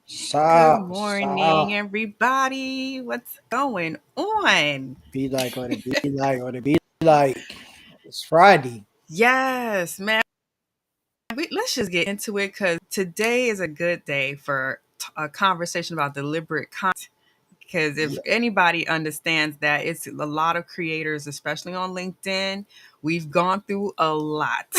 Good Sup, morning, sup. everybody. What's going on? Be like what it be like, what it be like. It's Friday. Yes, man. Let's just get into it because today is a good day for a conversation about deliberate content. Because if Yeah, anybody understands that, it's a lot of creators, especially on LinkedIn. We've gone through a lot,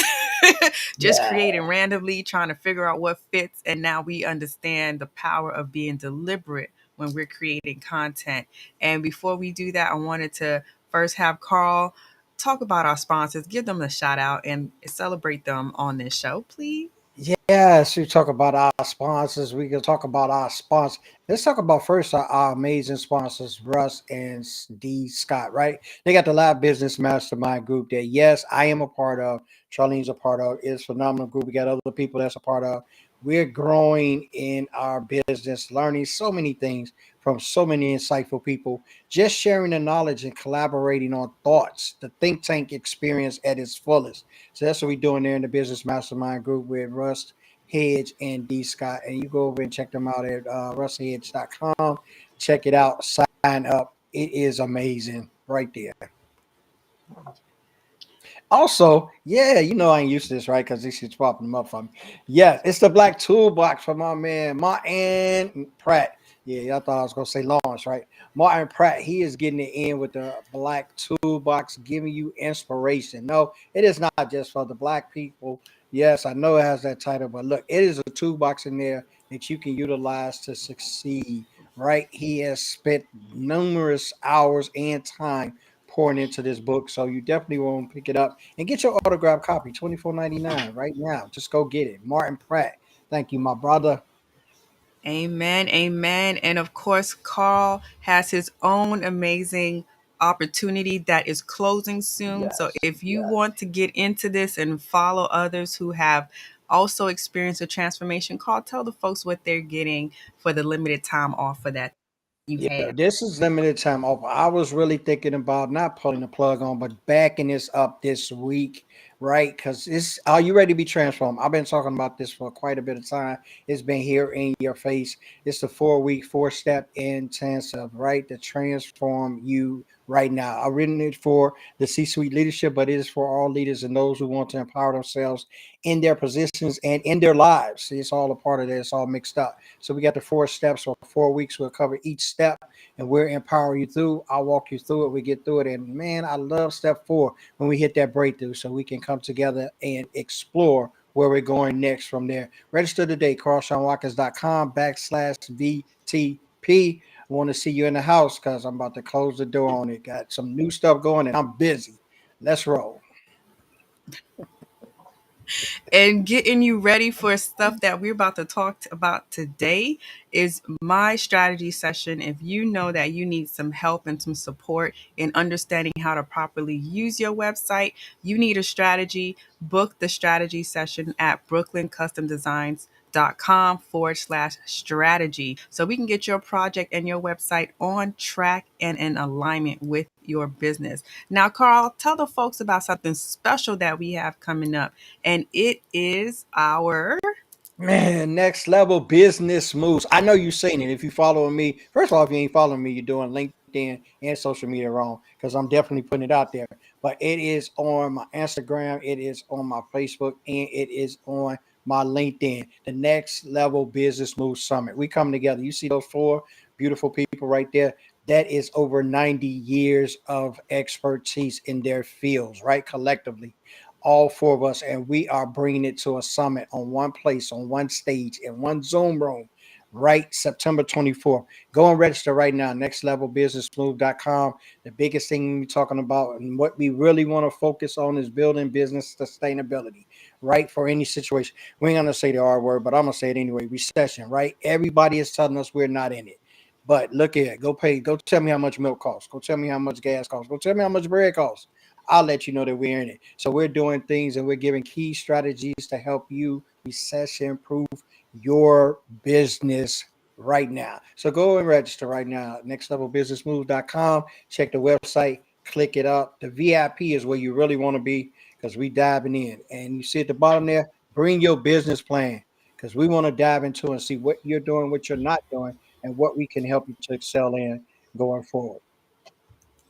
just yeah, creating randomly, trying to figure out what fits. And now we understand the power of being deliberate when we're creating content. And before we do that, I wanted to first have Carl talk about our sponsors, give them a shout out, and celebrate them on this show, please. yes. We talk about our sponsors. We can talk about our sponsors. Let's talk about first our amazing sponsors, Russ and D Scott. Right? They got the Live Business Mastermind group that yes, I am a part of. Charlene's a part of. It's a phenomenal group. We got other people that's a part of. We're growing in our business, learning so many things from so many insightful people, just sharing the knowledge and collaborating on thoughts, the think tank experience at its fullest. So that's what we're doing there in the Business Mastermind group with Russ Hedge and D Scott. And you go over and check them out at russhedge.com. Check it out, sign up. It is amazing right there. Also, yeah, you know I ain't used to this, right? Because this shit's popping them up for me. Yes, it's the Black Toolbox for my man Martin Pratt. Yeah, y'all thought I was gonna say Lawrence, right? Martin Pratt, he is getting it in with the Black Toolbox, giving you inspiration. No, it is not just for the black people. Yes, I know it has that title, but look, it is a toolbox in there that you can utilize to succeed. Right? He has spent numerous hours and time pouring into this book. So you definitely want to pick it up and get your autographed copy, 24.99 right now. Just go get it. Martin Pratt. Thank you, my brother. Amen. Amen. And of course, Carl has his own amazing opportunity that is closing soon. So Yes, if you yes. want to get into this and follow others who have also experienced a transformation, Carl, tell the folks what they're getting for the limited time offer that you Yeah, have. this is limited time offer. I was really thinking about not pulling the plug on, but backing this up this week, right? Because it's are you ready to be transformed? I've been talking about this for quite a bit of time. It's been here in your face. It's the 4 week, 4 step intensive, right? To transform you right now. I've written it for the C-suite leadership, but it is for all leaders and those who want to empower themselves in their positions and in their lives. See, it's all a part of this, it's all mixed up. So we got the 4 steps for 4 weeks. We'll cover each step and we'll empower you through. I'll walk you through it. We get through it. And man, I love step 4 when we hit that breakthrough so we can come together and explore where we're going next from there. Register today, carlshawnwatkins.com/VTP. I want to see you in the house because I'm about to close the door on it. Got some new stuff going and I'm busy. Let's roll. And getting you ready for stuff that we're about to talk about today is my strategy session. If you know that you need some help and some support in understanding how to properly use your website, you need a strategy, book the strategy session at brooklyn.com/strategy so we can get your project and your website on track and in alignment with your business. Now, Carl, tell the folks about something special that we have coming up, and it is our Man, next level business moves. I know you've seen it. If you following me, first of all, if you ain't following me, you're doing LinkedIn and social media wrong because I'm definitely putting it out there. But it is on my Instagram, it is on my Facebook, and it is on my LinkedIn. The next level business move summit. We come together. You see those four beautiful people right there. That is over 90 years of expertise in their fields, right? Collectively all four of us, and we are bringing it to a summit on one place, on one stage, in one Zoom room, right? September 24th. Go and register right now, nextlevelbusinessmove.com. The biggest thing we're talking about and what we really want to focus on is building business sustainability, right? For any situation. We ain't going to say the R word, but I'm going to say it anyway. Recession, right? Everybody is telling us we're not in it. But look at it. Go pay. Go tell me how much milk costs. Go tell me how much gas costs. Go tell me how much bread costs. I'll let you know that we're in it. So we're doing things and we're giving key strategies to help you recession proof your business right now. So go and register right now. Nextlevelbusinessmove.com. Check the website, click it up. The VIP is where you really want to be because we diving in. And you see at the bottom there, bring your business plan. because we want to dive into and see what you're doing, what you're not doing, and what we can help you to excel in going forward.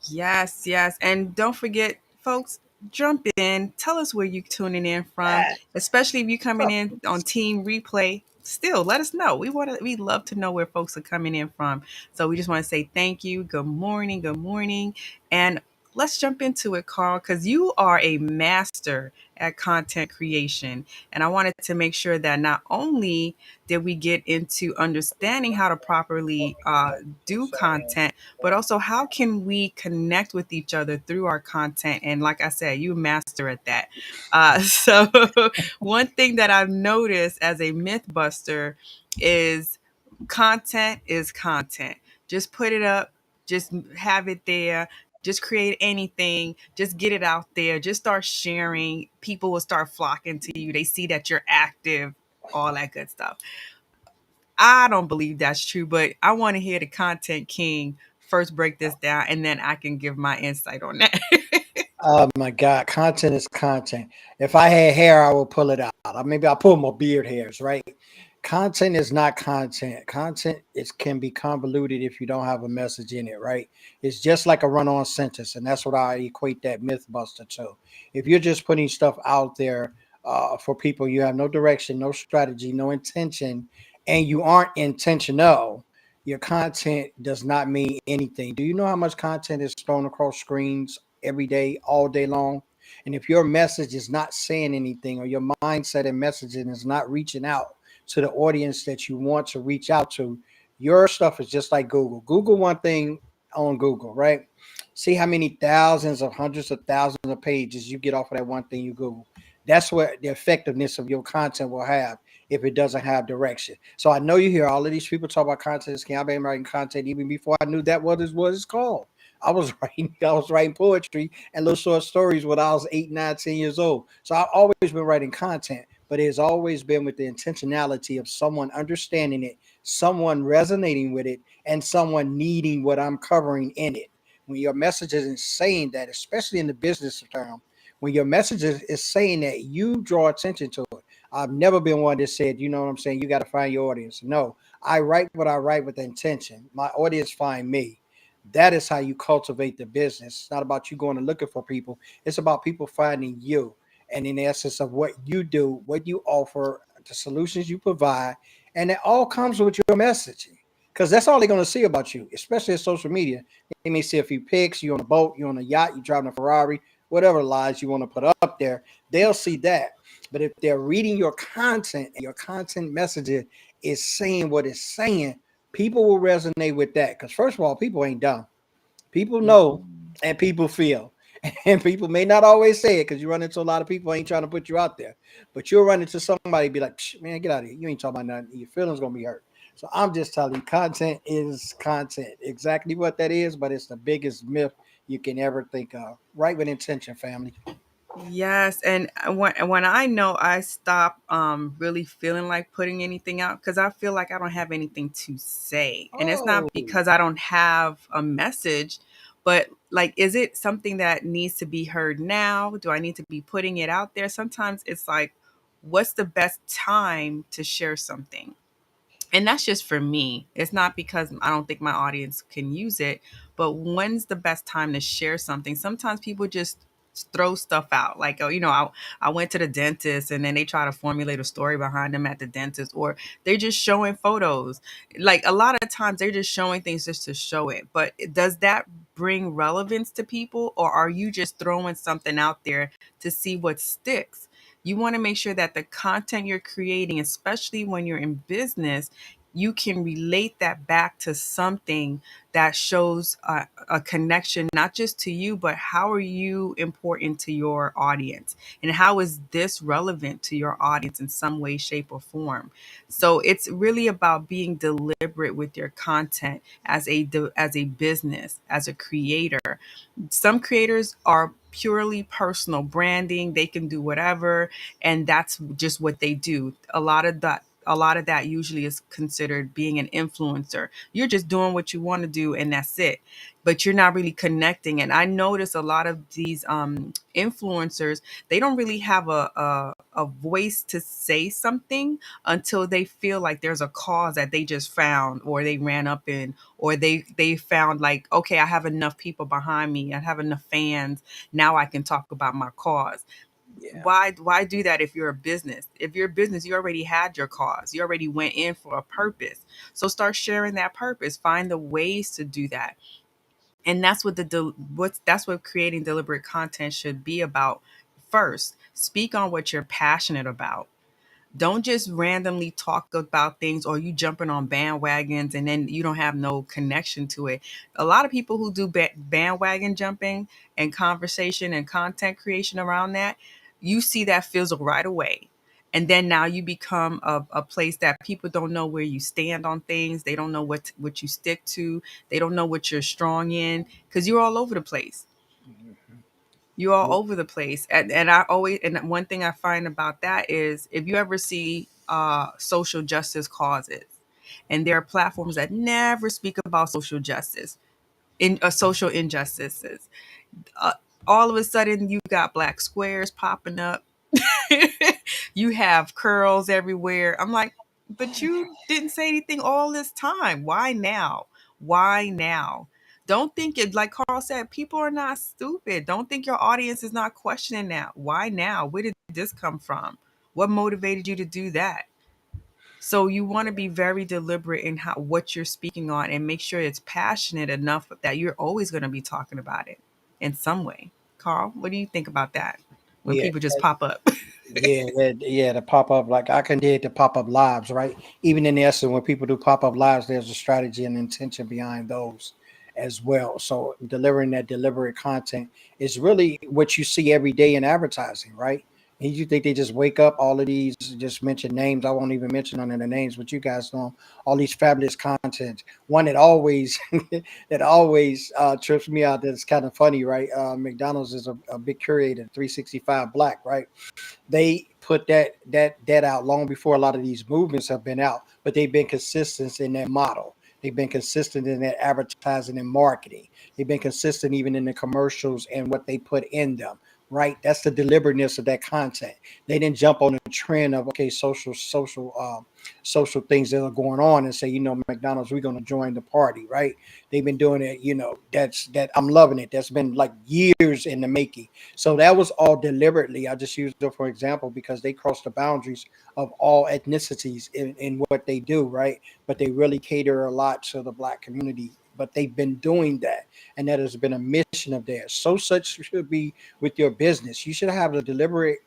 Yes, yes. And don't forget, folks, jump in. Tell us where you're tuning in from, Yes. especially if you're coming in on Team Replay. Still, let us know. We love to know where folks are coming in from. So we just want to say thank you. Good morning. And let's jump into it, Carl, because you are a master at content creation. And I wanted to make sure that not only did we get into understanding how to properly do content, but also how can we connect with each other through our content? And like I said, you master at that. So one thing that I've noticed as a myth buster is content is content. Just put it up, just have it there, just create anything, just get it out there, just start sharing. People will start flocking to you. They see that you're active, all that good stuff. I don't believe that's true, but I want to hear the content king first break this down, and then I can give my insight on that. Oh my God, content is content. If I had hair, I would pull it out. Maybe I'll pull my beard hairs, right? Content is not content. Content is can be convoluted if you don't have a message in it, right? It's just like a run-on sentence, and that's what I equate that myth buster to. If you're just putting stuff out there for people, you have no direction, no strategy, no intention, and you aren't intentional. Your content does not mean anything. Do you know how much content is thrown across screens every day, all day long? And if your message is not saying anything, or your mindset and messaging is not reaching out to the audience that you want to reach out to, your stuff is just like Google. Google one thing on Google, right? See how many thousands of hundreds of thousands of pages you get off of that one thing you Google. That's what the effectiveness of your content will have if it doesn't have direction. So I know you hear all of these people talk about content. I've been writing content even before I knew that what it's called. I was writing poetry and little short stories when I was 8, 9, 10 years old. So I've always been writing content, but it has always been with the intentionality of someone understanding it, someone resonating with it, and someone needing what I'm covering in it. When your message isn't saying that, especially in the business term, when your message is saying that, you draw attention to it. I've never been one that said, you know what I'm saying, you got to find your audience. No, I write what I write with intention. My audience find me. That is how you cultivate the business. It's not about you going and looking for people. It's about people finding you. And in the essence of what you do, what you offer, the solutions you provide, and it all comes with your messaging. Because that's all they're going to see about you, especially in social media. They may see a few pics, you on a boat, you on a yacht, you driving a Ferrari, whatever lies you want to put up there, they'll see that. But if they're reading your content and your content messaging is saying what it's saying, people will resonate with that. Because first of all, people ain't dumb. People know and people feel. And people may not always say it because you run into a lot of people ain't trying to put you out there. But you'll run into somebody be like, man, get out of here. You ain't talking about nothing. Your feelings gonna be hurt. So I'm just telling you, content is content. Exactly what that is, but it's the biggest myth you can ever think of. Right with intention, family. Yes, and when I know I stop really feeling like putting anything out because I feel like I don't have anything to say, and it's not Oh, because I don't have a message, but like, is it something that needs to be heard now? Do I need to be putting it out there? Sometimes it's like, what's the best time to share something? And that's just for me. It's not because I don't think my audience can use it, but when's the best time to share something? Sometimes people just throw stuff out. Like, oh, I went to the dentist, and then they try to formulate a story behind them at the dentist, or they're just showing photos. Like, a lot of times they're just showing things just to show it. But does that bring relevance to people, or are you just throwing something out there to see what sticks? You want to make sure that the content you're creating, especially when you're in business, you can relate that back to something that shows a connection, not just to you, but how are you important to your audience? And how is this relevant to your audience in some way, shape, or form? So it's really about being deliberate with your content as a business, as a creator. Some creators are purely personal branding. They can do whatever, and that's just what they do. A lot of that usually is considered being an influencer. You're just doing what you want to do, and that's it. But you're not really connecting. And I notice a lot of these influencers, they don't really have a voice to say something until they feel like there's a cause that they just found or they ran up in, or they found like, okay, I have enough people behind me, I have enough fans, now I can talk about my cause. Yeah. Why do that? If you're a business, you already had your cause, you already went in for a purpose. So start sharing that purpose, find the ways to do that. And that's what that's what creating deliberate content should be about. First, speak on what you're passionate about. Don't just randomly talk about things, or you jumping on bandwagons and then you don't have no connection to it. A lot of people who do bandwagon jumping and conversation and content creation around that, you see that fizzle right away. And then now you become a place that people don't know where you stand on things. They don't know what you stick to. They don't know what you're strong in, because you're all over the place. Mhm. You're all over the place. And I always, and one thing I find about that is, if you ever see social justice causes, and there are platforms that never speak about social justice, in social injustices, uh, all of a sudden you got black squares popping up. You have curls everywhere. I'm like, but you didn't say anything all this time. Why now? Why now? Don't think it, like Carl said, people are not stupid. Don't think your audience is not questioning that. Why now? Where did this come from? What motivated you to do that? So you want to be very deliberate in how what you're speaking on, and make sure it's passionate enough that you're always going to be talking about it in some way. Carl, what do you think about that when Yeah. people just pop up? Yeah, the pop up, like I can did the pop up lives, right? Even in the essence, when people do pop up lives, there's a strategy and intention behind those as well. So delivering that deliberate content is really what you see every day in advertising, right? And you think they just wake up all of these, just mention names. I won't even mention none of the names, but you guys know all these fabulous content. One that always that always trips me out, that's kind of funny, right? McDonald's is a big curator, 365 Black, right? They put that out long before a lot of these movements have been out, but they've been consistent in that model. They've been consistent in that advertising and marketing. They've been consistent even in the commercials and what they put in them. Right, that's the deliberateness of that content. They didn't jump on the trend of, okay, social things that are going on and say, McDonald's, we're going to join the party. Right, they've been doing it. That I'm loving it. That's been like years in the making. So that was all deliberately. I just used it for example because they cross the boundaries of all ethnicities in what they do, right? But they really cater a lot to the black community. But they've been doing that, and that has been a mission of theirs. So such should be with your business. You should have a deliberate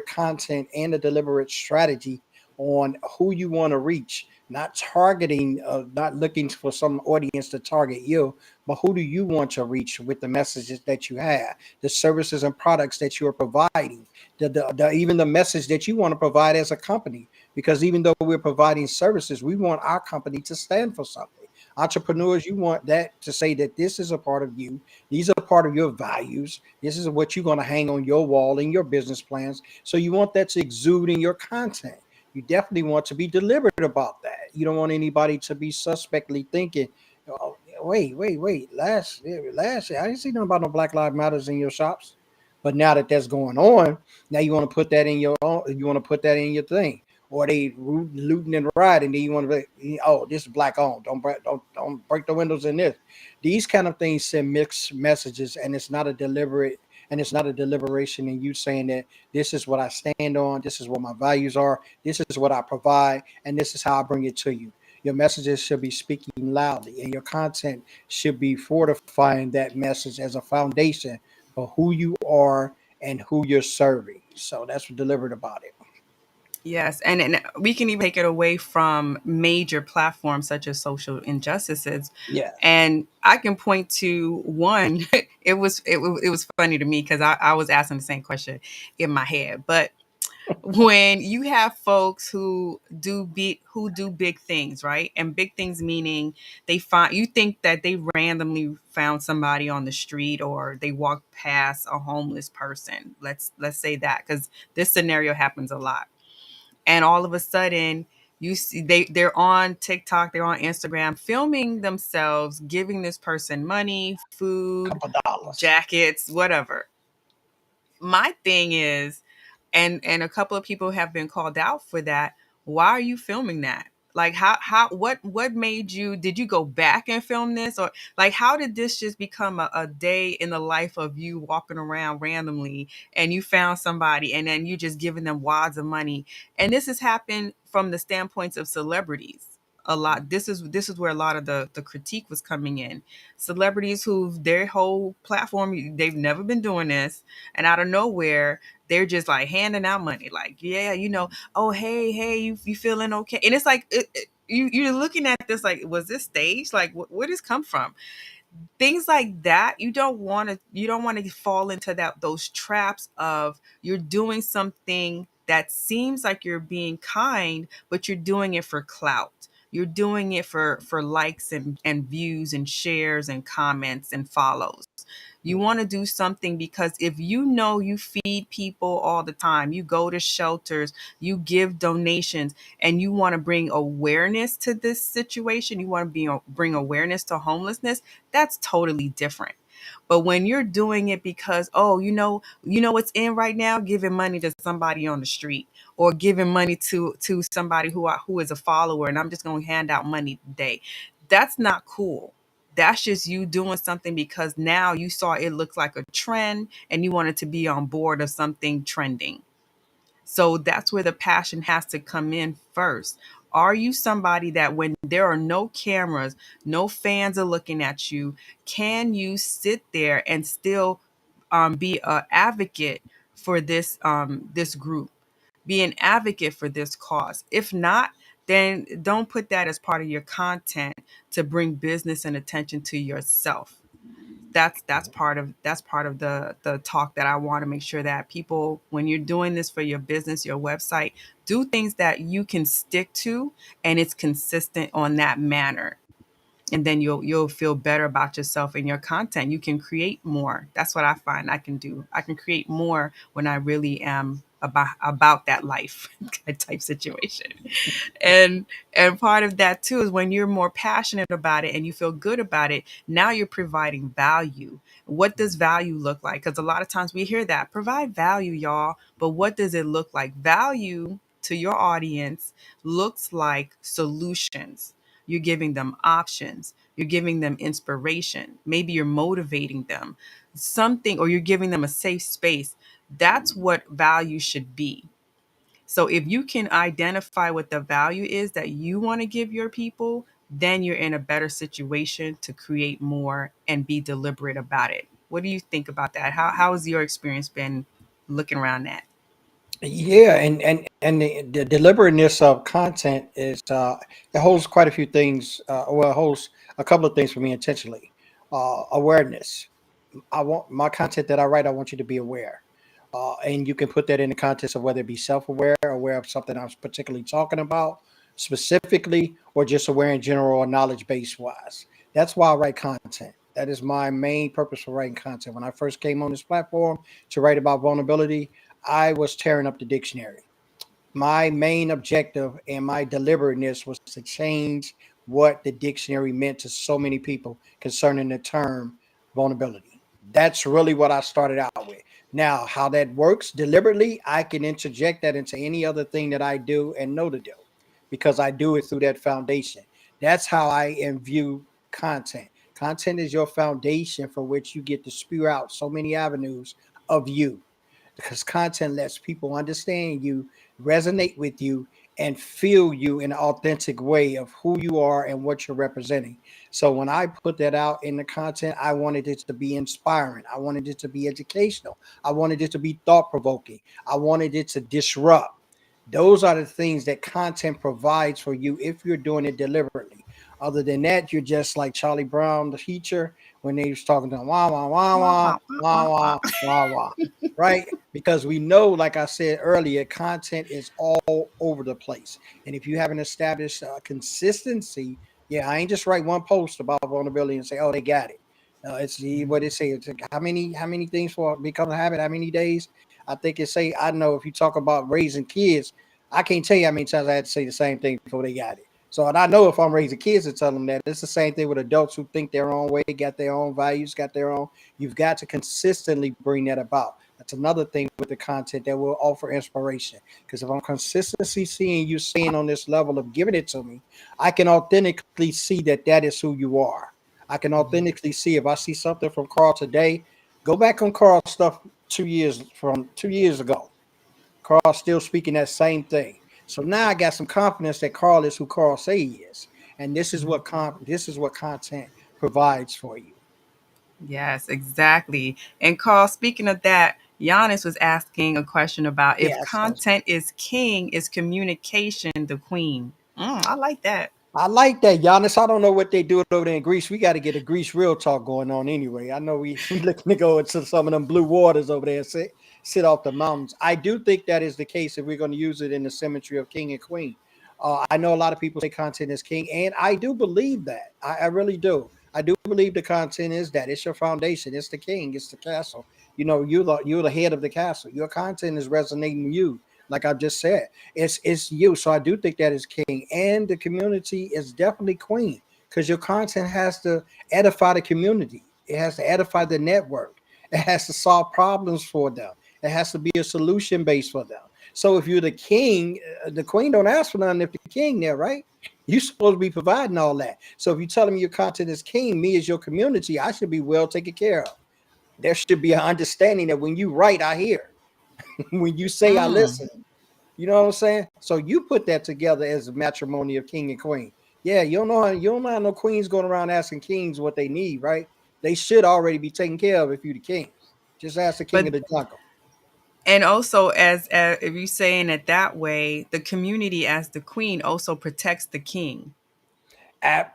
content and a deliberate strategy on who you want to reach. Not targeting, not looking for some audience to target you, but who do you want to reach with the messages that you have, the services and products that you are providing, even the message that you want to provide as a company. Because even though we're providing services, we want our company to stand for something. Entrepreneurs, you want that to say that this is a part of you. These are part of your values. This is what you're going to hang on your wall in your business plans. So you want that to exude in your content. You definitely want to be deliberate about that. You don't want anybody to be suspectly thinking, oh, wait. Last year, I didn't see nothing about no Black Lives Matters in your shops. But now that that's going on, now you want to put that in your own, you want to put that in your thing. Or they looting and rioting, then you want to be, oh, this is black owned. Don't break the windows in this. These kind of things send mixed messages, and it's not a deliberate, and it's not a deliberation in you saying that this is what I stand on, this is what my values are, this is what I provide, and this is how I bring it to you. Your messages should be speaking loudly, and your content should be fortifying that message as a foundation for who you are and who you're serving. So that's what deliberate about it. Yes, and we can even take it away from major platforms such as social injustices. Yes. And I can point to one. It was funny to me because I was asking the same question in my head. But when you have folks who do big things, right? And big things meaning you think that they randomly found somebody on the street, or they walked past a homeless person. Let's say that, because this scenario happens a lot. And all of a sudden you see they're on TikTok, they're on Instagram filming themselves giving this person money, food, Couple dollars. jackets, whatever. My thing is, and a couple of people have been called out for that. Why are you filming that? Like how what made you, did you go back and film this, or like how did this just become a day in the life of you walking around randomly and you found somebody and then you just giving them wads of money? And this has happened from the standpoints of celebrities a lot. This is where a lot of the critique was coming in. Celebrities who their whole platform, they've never been doing this, and out of nowhere they're just like handing out money, like, yeah, oh, hey, you feeling okay? And it's like you're looking at this like, was this staged? Like, where does come from? Things like that, you don't want to fall into that, those traps of you're doing something that seems like you're being kind, but you're doing it for clout. You're doing it for likes and views and shares and comments and follows. You want to do something because if you know you feed people all the time, you go to shelters, you give donations, and you want to bring awareness to this situation, you want to bring awareness to homelessness, that's totally different. But when you're doing it because, oh, what's in right now, giving money to somebody on the street, or giving money to somebody who is a follower, and I'm just going to hand out money today, that's not cool. That's just you doing something because now you saw it looks like a trend and you wanted to be on board of something trending. So that's where the passion has to come in first. Are you somebody that when there are no cameras, no fans are looking at you, can you sit there and still be an advocate for this group, be an advocate for this cause? If not, then don't put that as part of your content to bring business and attention to yourself. That's part of the talk that I want to make sure that people, when you're doing this for your business, your website, do things that you can stick to and it's consistent on that manner. And then you'll feel better about yourself and your content. You can create more. That's what I find I can do. I can create more when I really am about that life type situation. And part of that too is when you're more passionate about it and you feel good about it, now you're providing value. What does value look like? Because a lot of times we hear that, provide value, y'all, but what does it look like? Value to your audience looks like solutions. You're giving them options, you're giving them inspiration, maybe you're motivating them something, or you're giving them a safe space. That's what value should be. So if you can identify what the value is that you want to give your people, then you're in a better situation to create more and be deliberate about it. What do you think about that? How has your experience been looking around that? Yeah, and the deliberateness of content is it holds quite a few things. Well, it holds a couple of things for me intentionally. Awareness. I want my content that I write. I want you to be aware, and you can put that in the context of whether it be self-aware, aware of something I was particularly talking about specifically, or just aware in general or knowledge base wise. That's why I write content. That is my main purpose for writing content. When I first came on this platform to write about vulnerability, I was tearing up the dictionary. My main objective and my deliberateness was to change what the dictionary meant to so many people concerning the term vulnerability. That's really what I started out with. Now, how that works deliberately, I can interject that into any other thing that I do and know to do because I do it through that foundation. That's how I view content. Content is your foundation for which you get to spew out so many avenues of you because content lets people understand you, resonate with you, and feel you in an authentic way of who you are and what you're representing. So when I put that out in the content, I wanted it to be inspiring. I wanted it to be educational. I wanted it to be thought provoking. I wanted it to disrupt. Those are the things that content provides for you if you're doing it deliberately. Other than that, you're just like Charlie Brown, the teacher, when they was talking to him, wah, wah, wah, Wah, wah, wah, wah, wah, wah, wah, wah. wah, wah, right? Because we know, like I said earlier, content is all over the place. And if you haven't established consistency, yeah, I ain't just write one post about vulnerability and say, oh, they got it. It's what it say. It's like, how many things for become a habit? How many days? I think it say. I know if you talk about raising kids, I can't tell you how many times I had to say the same thing before they got it. So, and I know if I'm raising kids to tell them that, it's the same thing with adults who think their own way, got their own values, got their own. You've got to consistently bring that about. That's another thing with the content that will offer inspiration. Because if I'm consistently seeing you staying on this level of giving it to me, I can authentically see that that is who you are. I can authentically see if I see something from Carl today, go back on Carl's stuff 2 years from 2 years ago. Carl's still speaking that same thing. So now I got some confidence that Carl is who Carl say he is, and this is what content provides for you. Yes, exactly. And Carl, speaking of that, Giannis was asking a question about if Yes, content is king, is communication the queen? I like that. I like that, Giannis. I don't know what they do over there in Greece. We got to get a Greece real talk going on anyway. I know we looking to go into some of them blue waters over there and sit off the mountains. I do think that is the case if we're going to use it in the symmetry of king and queen. I know a lot of people say content is king, and I do believe that. I really do. I do believe the content is that. It's your foundation. It's the king. It's the castle. You know, you're the head of the castle. Your content is resonating with you, like I've just said. It's you. So I do think that is king, and the community is definitely queen because your content has to edify the community. It has to edify the network. It has to solve problems for them. It has to be a solution base for them. So if you're the king, the queen don't ask for nothing if the king there, right? You're supposed to be providing all that. So if you tell me your content is king, me as your community, I should be well taken care of. There should be an understanding that when you write, I hear. When you say, I Mm. listen. You know what I'm saying? So you put that together as a matrimony of king and queen. Yeah, you don't know how no queens going around asking kings what they need, right? They should already be taken care of if you're the king. Just ask the king But of the jungle. and also, as if you saying it that way, the community as the queen also protects the king.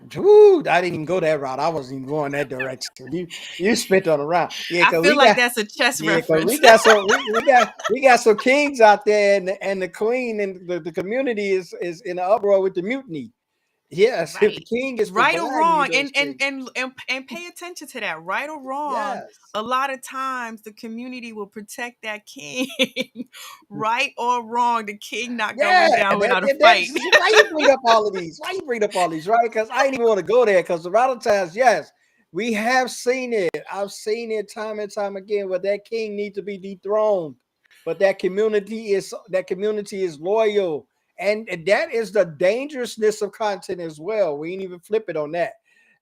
Dude, I didn't even go that route. I wasn't even going that direction. You spent on around. Yeah, I because feel like that's a chess we reference. got some we got some kings out there, and the queen and the community is in an uproar with the mutiny. Yes, if the Right. king is Right or providing you wrong. those things, And pay attention to that. Right or wrong. yes. A lot of times the community will protect that king. Right or wrong, the king not Yeah, going down without a fight. that's why you bring up all of these. Why you bring up all these, right? Because I didn't even want to go there. Because a lot of times, yes, we have seen it. I've seen it time and time again where that king needs to be dethroned, but that community is loyal, and that is the dangerousness of content as well. We ain't even flip it on that.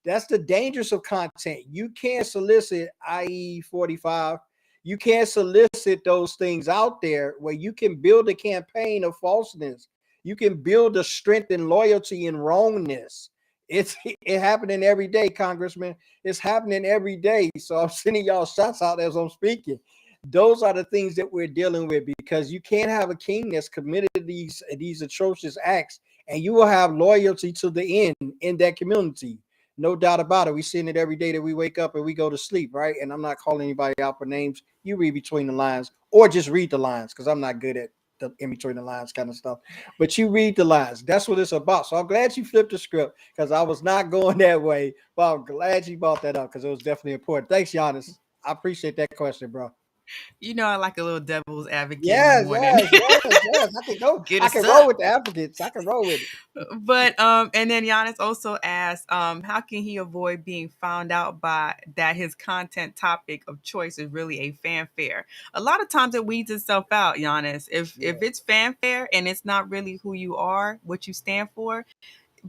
That's the dangerous of content. You can't solicit, i.e., 45. You can't solicit those things out there where you can build a campaign of falseness. You can build a strength and loyalty in wrongness. It happening every day, Congressman. It's happening every day. So I'm sending y'all shots out as I'm speaking. Those are the things that we're dealing with because you can't have a king that's committed to these atrocious acts, and you will have loyalty to the end in that community. No doubt about it. We seeing it every day that we wake up and we go to sleep, right? And I'm not calling anybody out for names. You read between the lines or just read the lines because I'm not good at the in between the lines kind of stuff. But you read the lines. That's what it's about. So I'm glad you flipped the script because I was not going that way. But I'm glad you brought that up because it was definitely important. Thanks, Giannis. I appreciate that question, bro. You know I like a little devil's advocate in the Yes, morning. yes, yes, yes. I can go. Get I us can roll up. with the advocates. I can roll with it. But and then Giannis also asked, how can he avoid being found out by that his content topic of choice is really a fanfare? A lot of times it weeds itself out, Giannis. If Yeah. it's fanfare and it's not really who you are, what you stand for,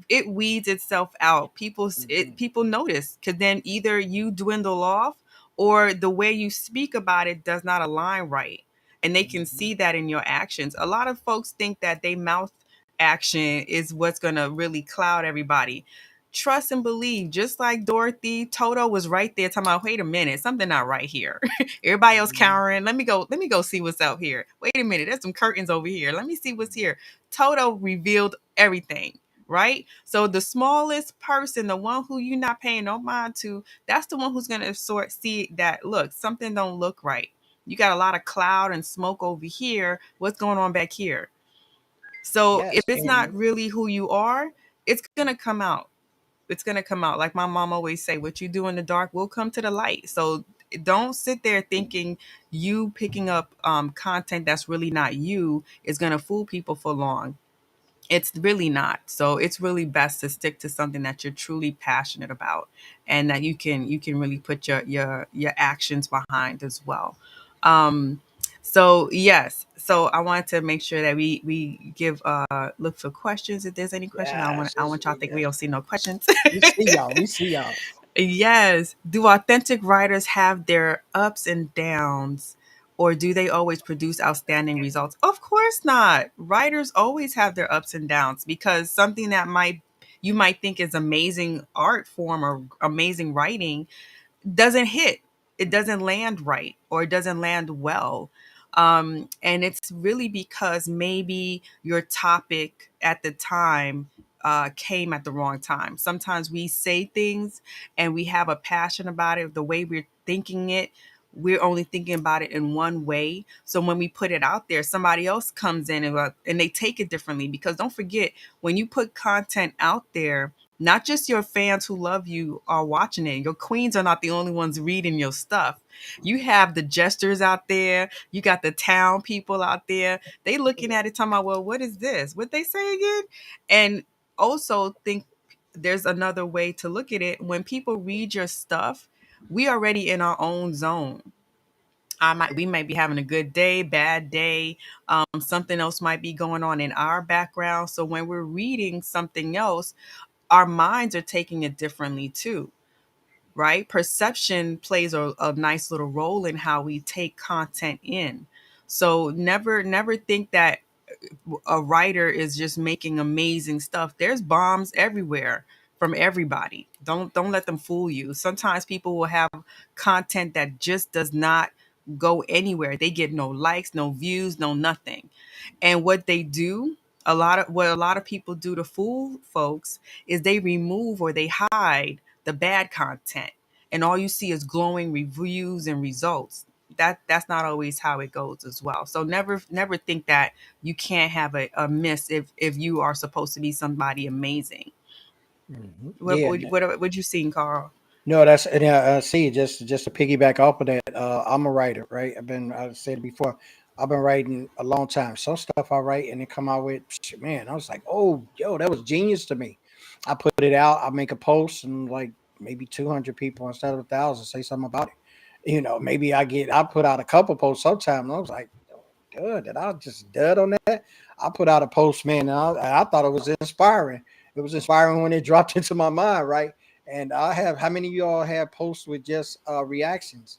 it weeds itself out. Mhm. People notice because then either you dwindle off or the way you speak about it does not align right, and they can Mhm. see that in your actions. A lot of folks think that they mouth action is what's gonna really cloud everybody. Trust and believe, just like Dorothy, Toto was right there talking about, wait a minute, something not right here. Everybody else Mhm. cowering. Let me go see what's out here. Wait a minute, there's some curtains over here. Let me see what's here. Toto revealed everything, right? So the smallest person, the one who you're not paying no mind to, that's the one who's gonna sort see that look, something don't look right. You got a lot of cloud and smoke over here. What's going on back here? So if Yes, it's not and really who you are, it's gonna come out. It's gonna come out. Like my mom always say, what you do in the dark will come to the light. So don't sit there thinking you picking up content that's really not you is gonna fool people for long. It's really not. So it's really best to stick to something that you're truly passionate about and that you can really put your actions behind as well. So yes, so I wanted to make sure that we give look for questions. If there's any question, Yes, I want y'all to think we yes. don't see no questions. We see y'all. We see y'all. Yes. Do authentic writers have their ups and downs, or do they always produce outstanding results? Of course not. Writers always have their ups and downs because something that might you might think is amazing art form or amazing writing doesn't hit. It doesn't land right or it doesn't land well. And it's really because maybe your topic at the time came at the wrong time. Sometimes we say things and we have a passion about it, the way we're thinking it. We're only thinking about it in one way. So when we put it out there, somebody else comes in and they take it differently. Because don't forget, when you put content out there, not just your fans who love you are watching it. Your queens are not the only ones reading your stuff. You have the jesters out there. You got the town people out there. They looking at it talking about, well, what is this? What they say again? And also think there's another way to look at it. When people read your stuff, we already in our own zone. We might be having a good day, bad day. Something else might be going on in our background. So when we're reading something else, our minds are taking it differently too, right? Perception plays a nice little role in how we take content in. So never think that a writer is just making amazing stuff. There's bombs everywhere from everybody. Don't let them fool you. Sometimes people will have content that just does not go anywhere. They get no likes, no views, no nothing. And what they do, a lot of people do to fool folks is they remove or they hide the bad content. And all you see is glowing reviews and results. That's not always how it goes as well. So never think that you can't have a miss if you are supposed to be somebody amazing. Yeah. What you seen, Carl? No, that's and see just to piggyback off of that. I'm a writer, right? I said before, I've been writing a long time. Some stuff I write and it come out with man, I was like, oh, yo, that was genius to me. I put it out. I make a post and like maybe 200 people instead of 1,000 say something about it. Maybe I put out a couple posts sometimes. And I was like, oh, good. Did I just dud on that? I put out a post, man. And I thought it was inspiring. It was inspiring when it dropped into my mind, right? And I have how many of y'all have posts with just reactions?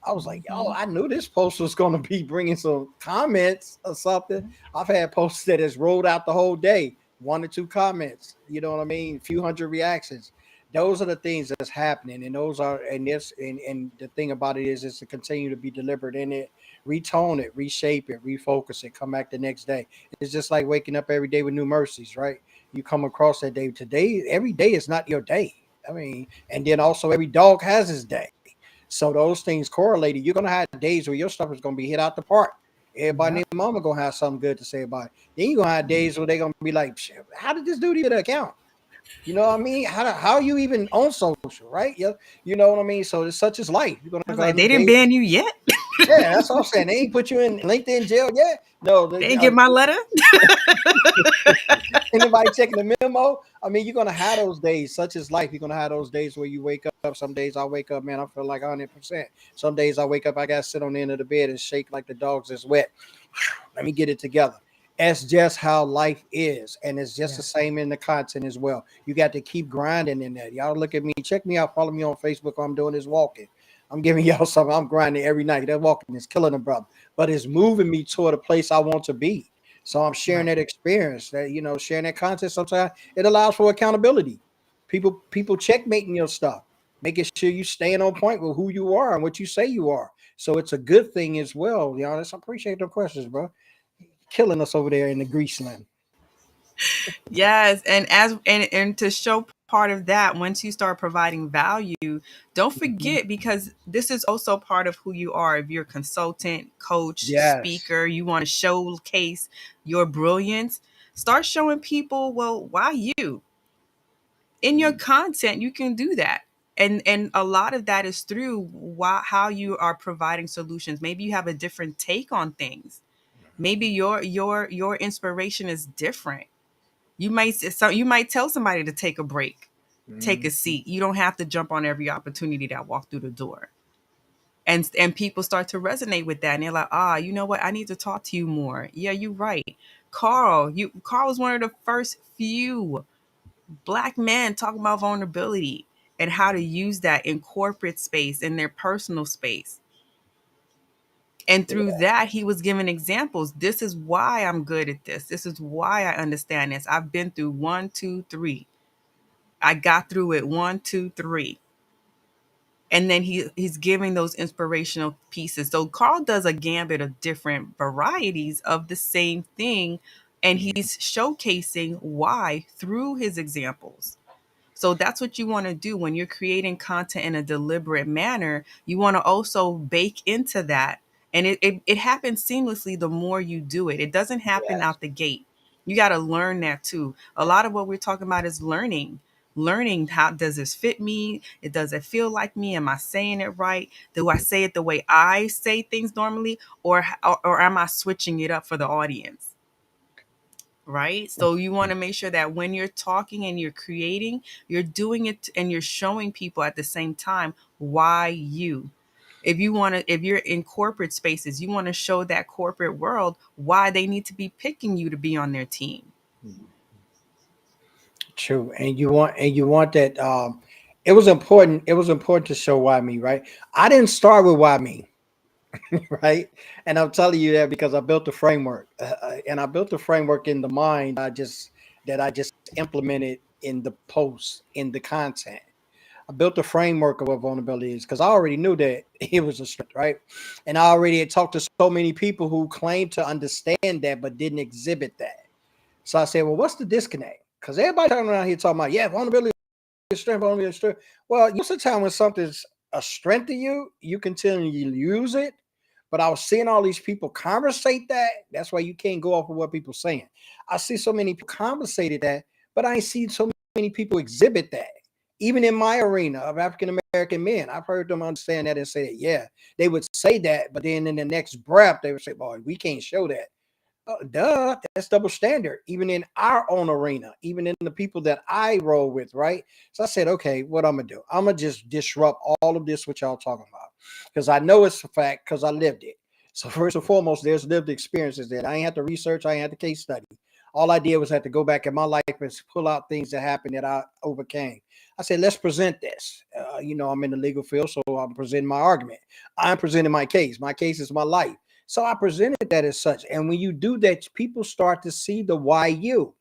I was like, yo, Hmm. I knew this post was going to be bringing some comments or something. I've had posts that has rolled out the whole day, one or two comments. You know what I mean? A few hundred reactions. Those are the things that's happening, and those are and the thing about it is to continue to be deliberate in it, retone it, reshape it, refocus it, come back the next day. It's just like waking up every day with new mercies, right? You come across that day. Today, every day is not your day. I mean, and then also every dog has his day. So those things correlated. You're gonna have days where your stuff is gonna be hit out the park. Everybody Yep. and mama gonna have something good to say about it. Then you're gonna have days where they're gonna be like, how did this dude even get an account? You know what I mean? How are you even on social, right? You know what I mean? So it's such as life. You're I gonna was go like, they through didn't days. ban you yet. Yeah, that's what I'm saying. They ain't put you in LinkedIn jail yet. No, They didn't get my letter. anybody checking the memo? I mean, you're gonna have those days, such as life. You're gonna have those days where you wake up. Some days I wake up, man, I feel like 100%. Some days I wake up, I gotta sit on the end of the bed and shake like the dogs is wet. Let me get it together. That's just how life is, and it's just the Yes. same in the content as well. You got to keep grinding in that. Y'all look at me, check me out, follow me on Facebook. I'm doing this walking. I'm giving y'all something. I'm grinding every night. That walking is killing a brother, but it's moving me toward a place I want to be. So I'm sharing Right. that experience, that sharing that content. Sometimes it allows for accountability. People checkmating your stuff, making sure you staying on point with who you are and what you say you are. So it's a good thing as well. I appreciate the questions, bro. Killing us over there in the grease land. Yes, and to show part of that, once you start providing value, don't Mhm. forget because this is also part of who you are. If you're a consultant, coach, Yes. speaker, you want to showcase your brilliance, start showing people, well, why you? In your content, you can do that. And a lot of that is through how you are providing solutions. Maybe you have a different take on things. Maybe your inspiration is different. You might tell somebody to take a break, take a Mhm. seat. You don't have to jump on every opportunity that walk through the door. And people start to resonate with that, and they're like, ah, you know what, I need to talk to you more. Yeah, you're right. Carl was one of the first few Black men talking about vulnerability and how to use that in corporate space, in their personal space. And through Yeah. that, he was giving examples. This is why I'm good at this. This is why I understand this. I've been through one, two, three. I got through it one, two, three. And then he's giving those inspirational pieces. So Carl does a gambit of different varieties of the same thing, and he's showcasing why through his examples. So that's what you want to do when you're creating content in a deliberate manner. You want to also bake into that. And it happens seamlessly the more you do it. It doesn't happen Yes. out the gate. You got to learn that too. A lot of what we're talking about is learning. Learning, how does this fit me? It does it feel like me? Am I saying it right? Do I say it the way I say things normally, or am I switching it up for the audience? Right? So you want to make sure that when you're talking and you're creating, you're doing it and you're showing people at the same time why you. If you're in corporate spaces, you want to show that corporate world why they need to be picking you to be on their team. True. And you want that it was important to show why me, right? I didn't start with why me, right? And I'm telling you that because I built the framework. And I built the framework in the mind that I just implemented in the post, in the content. I built the framework of what vulnerability is because I already knew that it was a strength, right? And I already had talked to so many people who claimed to understand that but didn't exhibit that. So I said, well, what's the disconnect? Because everybody talking around here talking about, yeah, vulnerability is strength, vulnerability is strength. Well, most of the time when something's a strength to you, you continue to use it. But I was seeing all these people conversate that. That's why you can't go off of what people saying. I see so many people conversated that, but I ain't seen so many people exhibit that. Even in my arena of African American men, I've heard them understand that and say that, yeah, they would say that, but then in the next breath, they would say, boy, we can't show that. Duh, that's double standard, even in our own arena, even in the people that I roll with, right? So I said, okay, what I'm gonna do? I'm gonna just disrupt all of this what y'all talking about. Because I know it's a fact because I lived it. So first and foremost, there's lived experiences that I ain't had to research, I ain't had to case study. All I did was have to go back in my life and pull out things that happened that I overcame. I said, let's present this. I'm in the legal field, so I'm presenting my argument. I'm presenting my case. My case is my life. So I presented that as such. And when you do that, people start to see the why you,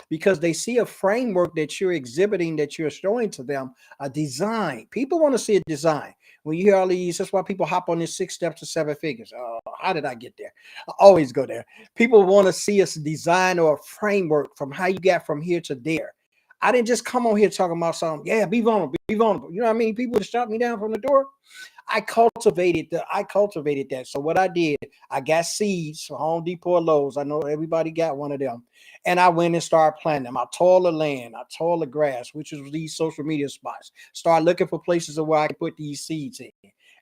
because they see a framework that you're exhibiting, that you're showing to them, a design. People want to see a design. When you hear all these, that's why people hop on this 6 steps to 7 figures. How did I get there? I always go there. People want to see a design or a framework from how you got from here to there. I didn't just come on here talking about something. Yeah, be vulnerable, be vulnerable. You know what I mean? People just shot me down from the door. I cultivated that. So what I did, I got seeds from Home Depot or Lowe's. I know everybody got one of them. And I went and started planting them. I tore the land, I tore the grass, which is these social media spots. Started looking for places where I can put these seeds in.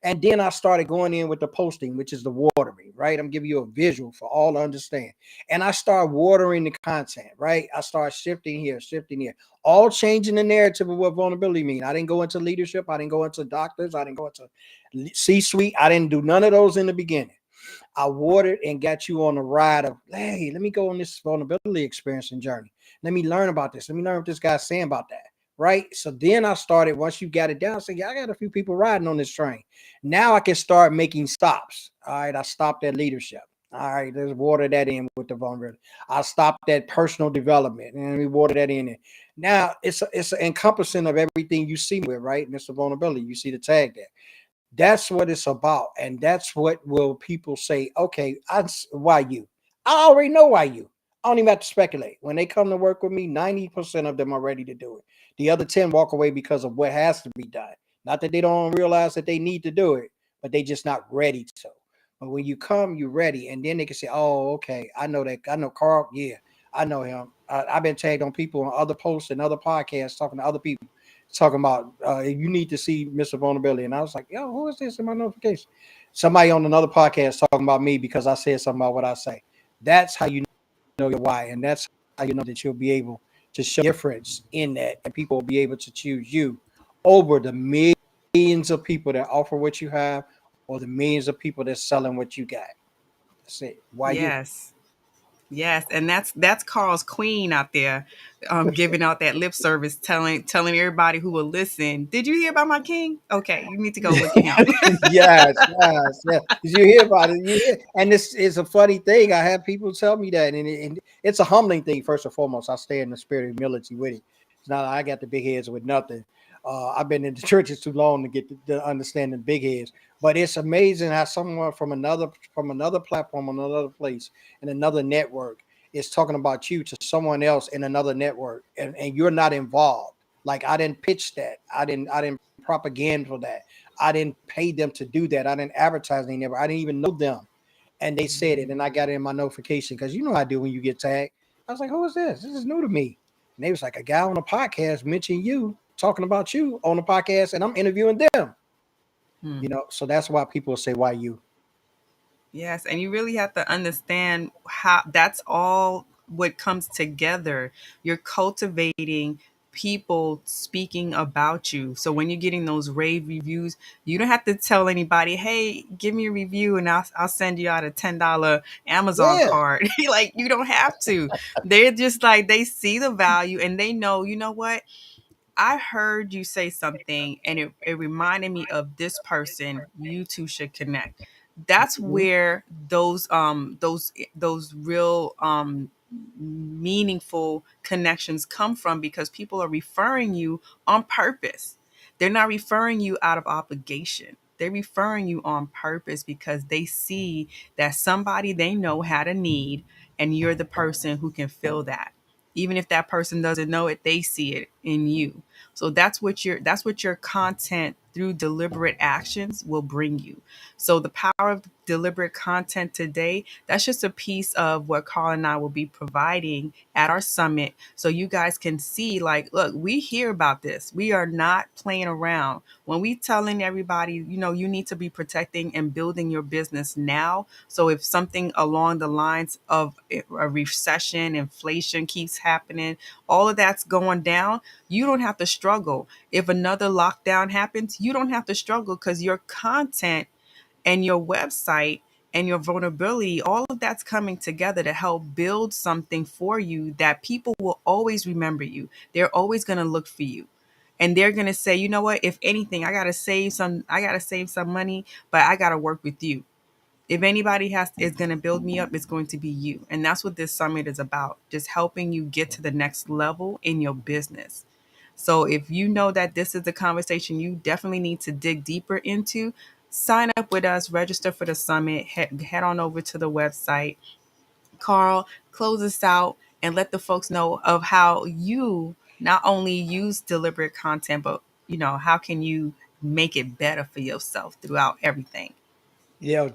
And then I started going in with the posting, which is the watering, right? I'm giving you a visual for all to understand. And I started watering the content, right? I started shifting here, all changing the narrative of what vulnerability means. I didn't go into leadership. I didn't go into doctors. I didn't go into C-suite. I didn't do none of those in the beginning. I watered and got you on the ride of, hey, let me go on this vulnerability experience and journey. Let me learn about this. Let me learn what this guy's saying about that. Right. So then I started, once you got it down, say, yeah, I got a few people riding on this train. Now I can start making stops. All right. I stopped at leadership. All right. Let's water that in with the vulnerability. I stopped at personal development and we water that in. Now it's an encompassing of everything you see with, right? Mr. Vulnerability. You see the tag there. That's what it's about. And that's what will people say, okay, why you? I already know why you. I don't even have to speculate. When they come to work with me, 90% of them are ready to do it. The other 10 walk away because of what has to be done. Not that they don't realize that they need to do it, but they just not ready to. But when you come, you're ready. And then they can say, oh, okay, I know that. I know Carl. Yeah, I know him. I've been tagged on people on other posts and other podcasts talking to other people talking about you need to see Mr. Vulnerability. And I was like, yo, who is this in my notification? Somebody on another podcast talking about me because I said something about what I say. That's how you know your why. And that's how you know that you'll be able to show difference in that. And people will be able to choose you over the millions of people that offer what you have or the millions of people that's selling what you got. That's it. Why you? Yes. Yes, and that's Carl's queen out there, giving out that lip service, telling everybody who will listen. Did you hear about my king? Okay, you need to go look at him. Yes, yes, yeah. Did you hear about it? You hear? And this is a funny thing. I have people tell me that, and it's a humbling thing. First and foremost, I stay in the spirit of humility with it. It's not I got the big heads with nothing. I've been in the churches too long to get to understand the big heads. But it's amazing how someone from another platform, on another place, and another network is talking about you to someone else in another network, and you're not involved. Like I didn't pitch that. I didn't propaganda for that. I didn't pay them to do that. I didn't advertise any never. I didn't even know them. And they said it, and I got it in my notification because you know how I do when you get tagged. I was like, "Who is this? This is new to me." And they was like, "A guy on a podcast mentioned you, talking about you on the podcast, and I'm interviewing them." Hmm. So that's why people say, "Why you?" Yes, and you really have to understand how that's all what comes together. You're cultivating people speaking about you. So when you're getting those rave reviews, you don't have to tell anybody, "Hey, give me a review and I'll send you out a $10 Amazon Yeah, card." Like you don't have to. They're just like they see the value and they know, you know what? I heard you say something and it reminded me of this person. You two should connect. That's mhm, where those real meaningful connections come from because people are referring you on purpose. They're not referring you out of obligation. They're referring you on purpose because they see that somebody they know had a need and you're the person who can fill that. Even if that person doesn't know it, they see it in you. So that's what your content through deliberate actions will bring you. So the power of deliberate content today, that's just a piece of what Carl and I will be providing at our summit. So you guys can see, like, look, we hear about this. We are not playing around. When we telling everybody, you need to be protecting and building your business now. So if something along the lines of a recession, inflation keeps happening, all of that's going down, you don't have to struggle. If another lockdown happens, you don't have to struggle because your content and your website and your vulnerability, all of that's coming together to help build something for you that people will always remember you. They're always going to look for you. And they're going to say, you know what, if anything, I got to save some money, but I got to work with you. If anybody is going to build me up, it's going to be you. And that's what this summit is about, just helping you get to the next level in your business. So if you know that this is the conversation you definitely need to dig deeper into, sign up with us, register for the summit, head on over to the website. Carl, close us out and let the folks know of how you not only use deliberate content, but how can you make it better for yourself throughout everything.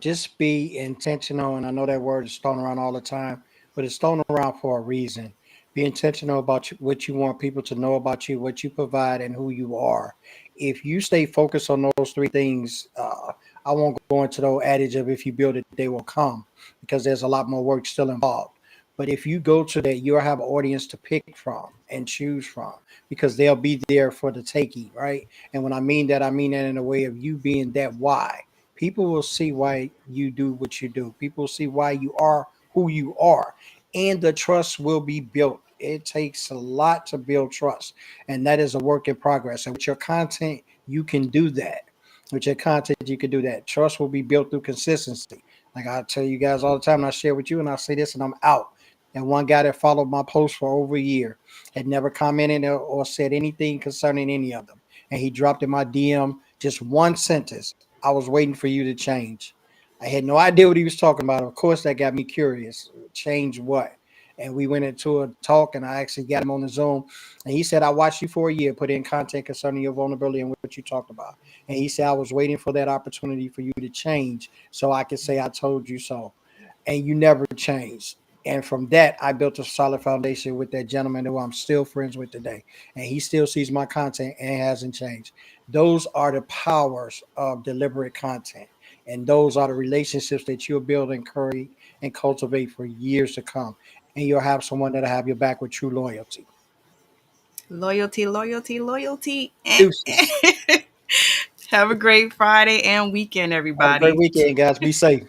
just be intentional. And I know that word is thrown around all the time, but it's thrown around for a reason. Be intentional about what you want people to know about you, what you provide, and who you are. If you stay focused on those three things, I won't go into the old adage of if you build it, they will come, because there's a lot more work still involved. But if you go to that, you'll have an audience to pick from and choose from because they'll be there for the taking, right? And when I mean that in a way of you being that why. People will see why you do what you do. People will see why you are who you are, and the trust will be built. It takes a lot to build trust, and that is a work in progress. And with your content, you can do that. With your content, you can do that. Trust will be built through consistency. Like I tell you guys all the time, and I share with you, and I say this, and I'm out. And one guy that followed my post for over a year had never commented or said anything concerning any of them. And he dropped in my DM just one sentence: I was waiting for you to change. I had no idea what he was talking about. Of course, that got me curious. Change what? And we went into a talk, and I actually got him on the Zoom. And he said, I watched you for a year, put in content concerning your vulnerability and what you talked about. And he said, I was waiting for that opportunity for you to change so I could say, I told you so. And you never changed. And from that, I built a solid foundation with that gentleman who I'm still friends with today. And he still sees my content and hasn't changed. Those are the powers of deliberate content. And those are the relationships that you'll build and curry and cultivate for years to come. And you'll have someone that'll have your back with true loyalty. Loyalty, loyalty, loyalty. Deuces. Have a great Friday and weekend, Have a great everybody. weekend, guys. Be safe.